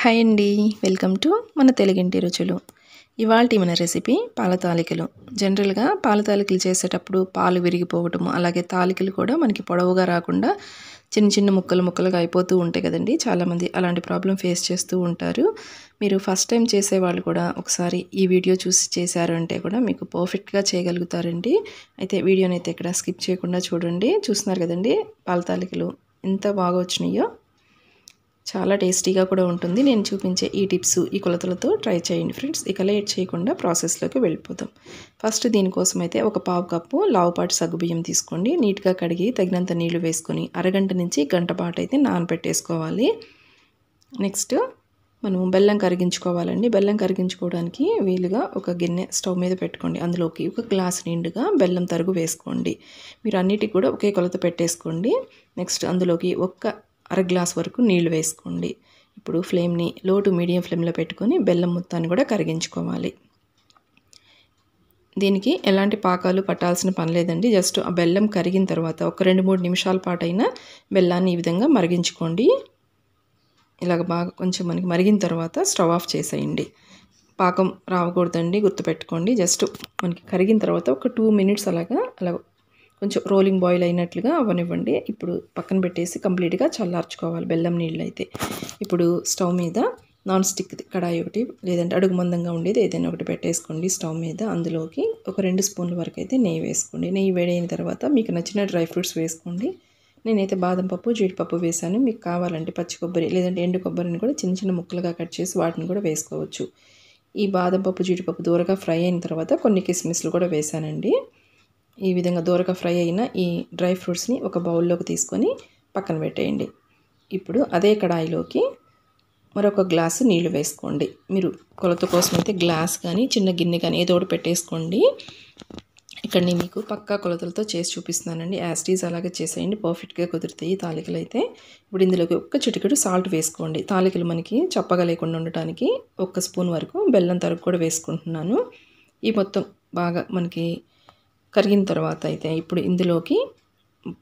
Hi అండి. Welcome to మన తెలుగింటి రుచులు. ఇవాల్టి మన రెసిపీ పాల తాలికలు. జనరల్‌గా పాల తాలికలు చేసేటప్పుడు పాలు విరిగిపోవటము, అలాగే తాలికలు కూడా మనకి పొడవుగా రాకుండా చిన్న చిన్న ముక్కలు ముక్కలుగా అయిపోతూ ఉంటాయి కదండీ! చాలామంది అలాంటి ప్రాబ్లమ్ ఫేస్ చేస్తూ ఉంటారు. మీరు ఫస్ట్ టైం చేసేవాళ్ళు కూడా ఒకసారి ఈ వీడియో చూసి చేశారు అంటే కూడా మీకు పర్ఫెక్ట్‌గా చేయగలుగుతారండి. అయితే వీడియోనైతే ఎక్కడ స్కిప్ చేయకుండా చూడండి. చూస్తున్నారు కదండీ! పాల తాలికలు ఎంత బాగా వచ్చినాయో. చాలా టేస్టీగా కూడా ఉంటుంది. నేను చూపించే ఈ టిప్స్, ఈ కొలతలతో ట్రై చేయండి ఫ్రెండ్స్. ఇక లేట్ చేయకుండా ప్రాసెస్‌లోకి వెళ్ళిపోదాం. ఫస్ట్ దీనికోసం అయితే ఒక పావు కప్పు లావుపాటి సగ్గుబియ్యం తీసుకోండి. నీట్‌గా కడిగి తగినంత నీళ్లు వేసుకొని అరగంట నుంచి గంట పాటు అయితే నానబెట్టేసుకోవాలి. నెక్స్ట్ మనం బెల్లం కరిగించుకోవాలండి. బెల్లం కరిగించుకోవడానికి వీలుగా ఒక గిన్నె స్టవ్ మీద పెట్టుకోండి. అందులోకి ఒక గ్లాస్ నిండుగా బెల్లం తరుగు వేసుకోండి. మీరు అన్నిటికి కూడా ఒకే కొలత పెట్టేసుకోండి. నెక్స్ట్ అందులోకి అర గ్లాస్ వరకు నీళ్లు వేసుకోండి. ఇప్పుడు ఫ్లేమ్ని లో టు మీడియం ఫ్లేమ్లో పెట్టుకొని బెల్లం మొత్తాన్ని కూడా కరిగించుకోవాలి. దీనికి ఎలాంటి పాకాలు పట్టాల్సిన పని లేదండి. జస్ట్ ఆ బెల్లం కరిగిన తర్వాత ఒక 2-3 నిమిషాల పాటైనా బెల్లాన్ని ఈ విధంగా మరిగించుకోండి. ఇలాగ బాగా కొంచెం మనకి మరిగిన తర్వాత స్టవ్ ఆఫ్ చేసేయండి. పాకం రావకూడదండి, గుర్తుపెట్టుకోండి. జస్ట్ మనకి కరిగిన తర్వాత ఒక 2 మినిట్స్ అలా కొంచెం రోలింగ్ బాయిల్ అయినట్లుగా అవ్వనివ్వండి. ఇప్పుడు పక్కన పెట్టేసి కంప్లీట్గా చల్లార్చుకోవాలి బెల్లం నీళ్ళు అయితే. ఇప్పుడు స్టవ్ మీద నాన్ స్టిక్ కడాయి ఒకటి, లేదంటే అడుగు మందంగా ఉండేది ఏదైనా ఒకటి పెట్టేసుకోండి స్టవ్ మీద. అందులోకి ఒక 2 స్పూన్ల వరకు అయితే నెయ్యి వేసుకోండి. నెయ్యి వేడైన తర్వాత మీకు నచ్చిన డ్రై ఫ్రూట్స్ వేసుకోండి. నేనైతే బాదం పప్పు, జీడిపప్పు వేశాను. మీకు కావాలంటే పచ్చి కొబ్బరి లేదంటే ఎండు కొబ్బరిని కూడా చిన్న చిన్న ముక్కలుగా కట్ చేసి వాటిని కూడా వేసుకోవచ్చు. ఈ బాదం పప్పు, జీడిపప్పు దూరగా ఫ్రై అయిన తర్వాత కొన్ని కిస్మిస్లు కూడా వేశానండి. ఈ విధంగా దూరగా ఫ్రై అయిన ఈ డ్రై ఫ్రూట్స్ని ఒక బౌల్లోకి తీసుకొని పక్కన పెట్టేయండి. ఇప్పుడు అదే కడాయిలోకి మరొక గ్లాసు నీళ్లు వేసుకోండి. మీరు కొలత కోసం అయితే గ్లాస్ కానీ చిన్న గిన్నె కానీ ఏదో ఒకటి పెట్టేసుకోండి. ఇక్కడ నేను మీకు పక్కా కొలతలతో చేసి చూపిస్తున్నానండి. యాజ్ ఇట్ ఈజ్ అలాగే చేసేయండి, పర్ఫెక్ట్గా కుదురుతాయి తాలికలు అయితే. ఇప్పుడు ఇందులోకి ఒక్క చిటికెడు సాల్ట్ వేసుకోండి. తాలికలు మనకి చప్పగా లేకుండా ఉండటానికి 1 స్పూన్ వరకు బెల్లం తరుగు కూడా వేసుకుంటున్నాను. ఈ మొత్తం బాగా మనకి కరిగిన తర్వాత అయితే ఇప్పుడు ఇందులోకి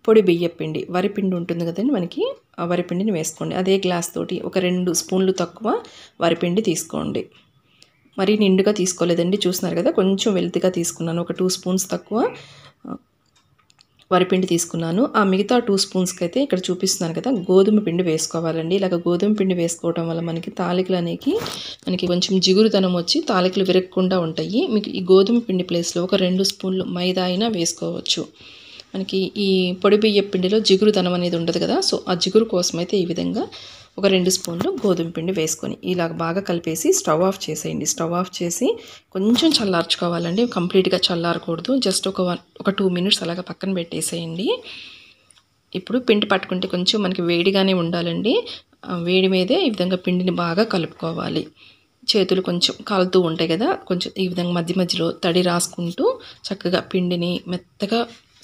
పొడి బియ్యపిండి, వరిపిండి ఉంటుంది కదండి మనకి, ఆ వరిపిండిని వేసుకోండి. అదే గ్లాస్ తోటి ఒక 2 స్పూన్లు తక్కువ వరిపిండి తీసుకోండి. మరీ నిండుగా తీసుకోలేదండి, చూస్తున్నారు కదా, కొంచెం వెల్తిగా తీసుకున్నాను. ఒక 2 స్పూన్స్ తక్కువ వరిపిండి తీసుకున్నాను. ఆ మిగతా 2 స్పూన్స్కి అయితే ఇక్కడ చూపిస్తున్నాను కదా, గోధుమ పిండి వేసుకోవాలండి. ఇలాగ గోధుమ పిండి వేసుకోవడం వల్ల మనకి తాలికలు అనేవి మనకి కొంచెం జిగురుతనం వచ్చి తాలికలు విరగకుండా ఉంటాయి. మీకు ఈ గోధుమ పిండి ప్లేస్లో ఒక 2 స్పూన్లు మైదా అయినా వేసుకోవచ్చు. మనకి ఈ పొడి బియ్య పిండిలో జిగురుతనం అనేది ఉండదు కదా, సో ఆ జిగురు కోసం అయితే ఈ విధంగా ఒక 2 స్పూన్లు గోధుమ పిండి వేసుకొని ఇలాగ బాగా కలిపేసి స్టవ్ ఆఫ్ చేసేయండి. స్టవ్ ఆఫ్ చేసి కొంచెం చల్లార్చుకోవాలండి, కంప్లీట్గా చల్లారకూడదు. జస్ట్ ఒక 2 మినిట్స్ అలాగ పక్కన పెట్టేసేయండి. ఇప్పుడు పిండి పట్టుకుంటే కొంచెం మనకి వేడిగానే ఉండాలండి. వేడి మీదే ఈ విధంగా పిండిని బాగా కలుపుకోవాలి. చేతులు కొంచెం కాలుతూ ఉంటాయి కదా, కొంచెం ఈ విధంగా మధ్య మధ్యలో తడి రాసుకుంటూ చక్కగా పిండిని మెత్తగా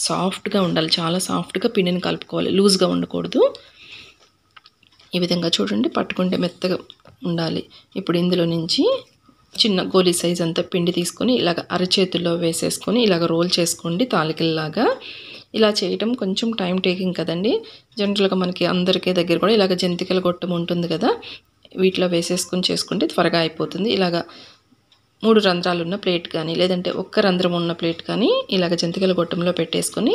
సాఫ్ట్గా ఉండాలి. చాలా సాఫ్ట్గా పిండిని కలుపుకోవాలి, లూజ్గా ఉండకూడదు. ఈ విధంగా చూడండి, పట్టుకుంటే మెత్తగా ఉండాలి. ఇప్పుడు ఇందులో నుంచి చిన్న గోలీ సైజ్ అంతా పిండి తీసుకొని ఇలాగ అరచేతుల్లో వేసేసుకొని ఇలాగ రోల్ చేసుకోండి తాలికల్లాగా. ఇలా చేయటం కొంచెం టైం టేకింగ్ కదండి. జనరల్గా మనకి అందరికీ దగ్గర కూడా ఇలాగ జంతికల గొట్టం ఉంటుంది కదా, వీటిలో వేసేసుకొని చేసుకుంటే త్వరగా అయిపోతుంది. ఇలాగ 3 రంధ్రాలు ఉన్న ప్లేట్ కానీ లేదంటే ఒక్క రంధ్రం ఉన్న ప్లేట్ కానీ ఇలాగ జంతికల గొట్టంలో పెట్టేసుకొని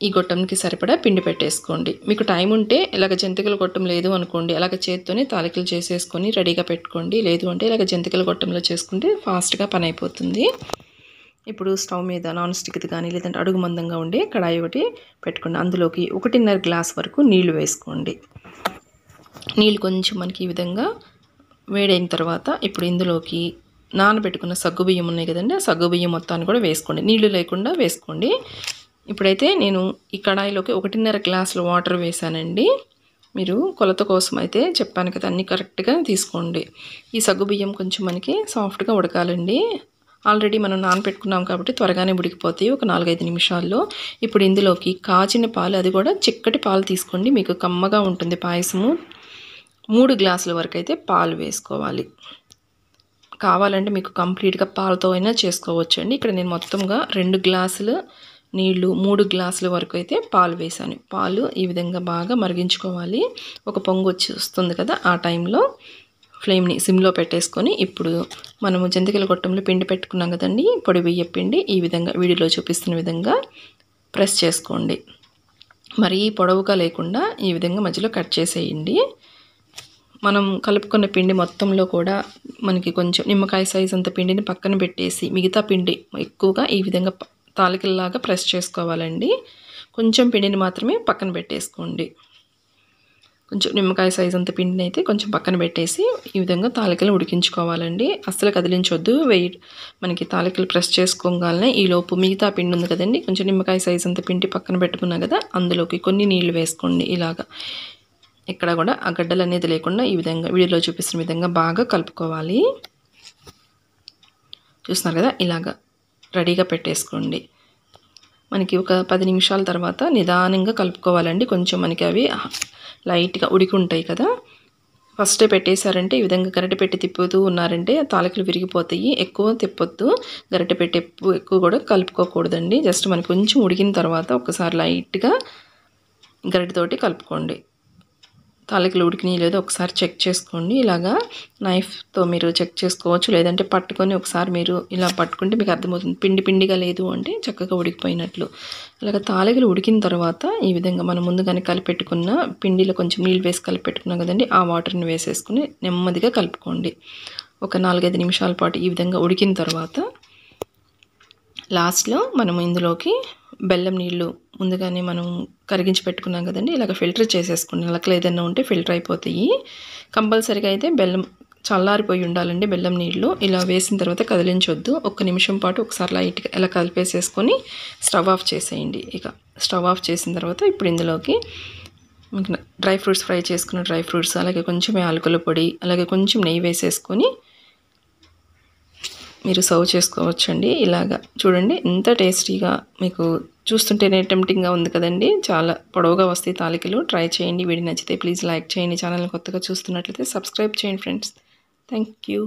ఈ గొట్టంకి సరిపడా పిండి పెట్టేసుకోండి. మీకు టైం ఉంటే ఇలాగ జంతికల గొట్టం లేదు అనుకోండి, అలాగ చేత్తోనే తాలికలు చేసేసుకొని రెడీగా పెట్టుకోండి. లేదు అంటే ఇలాగ జంతికల గొట్టంలో చేసుకుంటే ఫాస్ట్గా పని అయిపోతుంది. ఇప్పుడు స్టవ్ మీద నాన్ స్టిక్ది కానీ లేదంటే అడుగు మందంగా ఉండే కడాయి ఒకటి పెట్టుకోండి. అందులోకి 1.5 గ్లాస్ వరకు నీళ్లు వేసుకోండి. నీళ్ళు కొంచెం మనకి ఈ విధంగా వేడైన తర్వాత ఇప్పుడు ఇందులోకి నానబెట్టుకున్న సగ్గుబియ్యం ఉన్నాయి కదండి, ఆ సగ్గుబియ్యం మొత్తాన్ని కూడా వేసుకోండి. నీళ్లు లేకుండా వేసుకోండి. ఇప్పుడైతే నేను ఈ కడాయిలోకి 1.5 గ్లాసుల వాటర్ వేసానండి. మీరు కొలత కోసం అయితే చెప్పాను కదా, అన్నీ కరెక్ట్గా తీసుకోండి. ఈ సగ్గుబియ్యం కొంచెం మనకి సాఫ్ట్గా ఉడకాలండి. ఆల్రెడీ మనం నానబెట్టుకున్నాం కాబట్టి త్వరగానే ఉడికిపోతాయి, ఒక 4-5 నిమిషాల్లో. ఇప్పుడు ఇందులోకి కాచిన పాలు, అది కూడా చిక్కటి పాలు తీసుకోండి, మీకు కమ్మగా ఉంటుంది పాయసము. 3 గ్లాసుల వరకు అయితే పాలు వేసుకోవాలి. కావాలంటే మీకు కంప్లీట్గా పాలతో అయినా చేసుకోవచ్చు అండి. ఇక్కడ నేను మొత్తంగా 2 గ్లాసులు నీళ్లు 3 గ్లాసుల వరకు అయితే పాలు వేసాను. పాలు ఈ విధంగా బాగా మరిగించుకోవాలి. ఒక పొంగు వచ్చి వస్తుంది కదా, ఆ టైంలో ఫ్లేమ్ని సిమ్లో పెట్టేసుకొని ఇప్పుడు మనము జంతికల గొట్టంలో పిండి పెట్టుకున్నాం కదండి, పొడి బియ్య పిండి ఈ విధంగా వీడియోలో చూపిస్తున్న విధంగా ప్రెస్ చేసుకోండి. మరీ పొడవుగా లేకుండా ఈ విధంగా మధ్యలో కట్ చేసేయండి. మనం కలుపుకున్న పిండి మొత్తంలో కూడా మనకి కొంచెం నిమ్మకాయ సైజ్ అంత పిండిని పక్కన పెట్టేసి మిగతా పిండి ఎక్కువగా ఈ విధంగా తాలికల్లాగా ప్రెస్ చేసుకోవాలండి. కొంచెం పిండిని మాత్రమే పక్కన పెట్టేసుకోండి. కొంచెం నిమ్మకాయ సైజ్ అంత పిండిని అయితే కొంచెం పక్కన పెట్టేసి ఈ విధంగా తాలికలు ఉడికించుకోవాలండి. అస్సలు కదిలించొద్దు. మనకి తాలికలు ప్రెస్ చేసుకోగానే ఈలోపు మిగతా పిండి ఉంది కదండి, కొంచెం నిమ్మకాయ సైజ్ అంత పిండి పక్కన పెట్టుకున్నాం కదా, అందులోకి కొన్ని నీళ్లు వేసుకోండి. ఇలాగా ఇక్కడ కూడా ఆ గడ్డలు అనేది లేకుండా ఈ విధంగా వీడియోలో చూపిస్తున్న విధంగా బాగా కలుపుకోవాలి. చూస్తున్నారు కదా, ఇలాగా రెడీగా పెట్టేసుకోండి. మనకి ఒక 10 నిమిషాల తర్వాత నిదానంగా కలుపుకోవాలండి. కొంచెం మనకి అవి లైట్గా ఉడికి ఉంటాయి కదా, ఫస్టే పెట్టేశారంటే ఈ విధంగా గరిటె పెట్టి తిప్పుతూ ఉన్నారంటే తాలికలు విరిగిపోతాయి. ఎక్కువ తిప్పొద్దు, గరిటె పెట్టి ఎక్కువ కూడా కలుపుకోకూడదండి. జస్ట్ మనకి కొంచెం ఉడికిన తర్వాత ఒకసారి లైట్గా గరిటెతోటి కలుపుకోండి. తాలికలు ఉడికినాయి లేదో ఒకసారి చెక్ చేసుకోండి. ఇలాగా నైఫ్తో మీరు చెక్ చేసుకోవచ్చు, లేదంటే పట్టుకొని ఒకసారి మీరు ఇలా పట్టుకుంటే మీకు అర్థమవుతుంది. పిండి పిండిగా లేదు అంటే చక్కగా ఉడికిపోయినట్లు. ఇలాగ తాలికలు ఉడికిన తర్వాత ఈ విధంగా మనం ముందుగానే కలిపెట్టుకున్న పిండిలో కొంచెం నీళ్ళు వేసి కలిపెట్టుకున్నాం కదండి, ఆ వాటర్ని వేసేసుకుని నెమ్మదిగా కలుపుకోండి. ఒక 4-5 నిమిషాల పాటు ఈ విధంగా ఉడికిన తర్వాత లాస్ట్లో మనం ఇందులోకి బెల్లం నీళ్ళు ముందుగానే మనం కరిగించి పెట్టుకున్నాం కదండి, ఇలాగ ఫిల్టర్ చేసేసుకోండి. నలకలు ఏదైనా ఉంటే ఫిల్టర్ అయిపోతాయి. కంపల్సరీగా అయితే బెల్లం చల్లారిపోయి ఉండాలండి. బెల్లం నీళ్ళు ఇలా వేసిన తర్వాత కదిలించొద్దు. 1 నిమిషం పాటు ఒకసారి లైట్గా ఇలా కలిపేసేసుకొని స్టవ్ ఆఫ్ చేసేయండి. ఇక స్టవ్ ఆఫ్ చేసిన తర్వాత ఇప్పుడు ఇందులోకి డ్రై ఫ్రూట్స్, ఫ్రై చేసుకున్న డ్రై ఫ్రూట్స్, అలాగే కొంచెం యాలకుల పొడి, అలాగే కొంచెం నెయ్యి వేసేసుకొని మీరు సర్వ్ చేసుకోవచ్చండి. ఇలాగా చూడండి ఎంత టేస్టీగా, మీకు చూస్తుంటేనే టెంప్టింగ్గా ఉంది కదండి. చాలా పొడవుగా వస్తాయి తాలికలు. ట్రై చేయండి. వీడియో నచ్చితే ప్లీజ్ లైక్ చేయండి. ఛానల్ని కొత్తగా చూస్తున్నట్లయితే సబ్స్క్రైబ్ చేయండి ఫ్రెండ్స్. Thank you.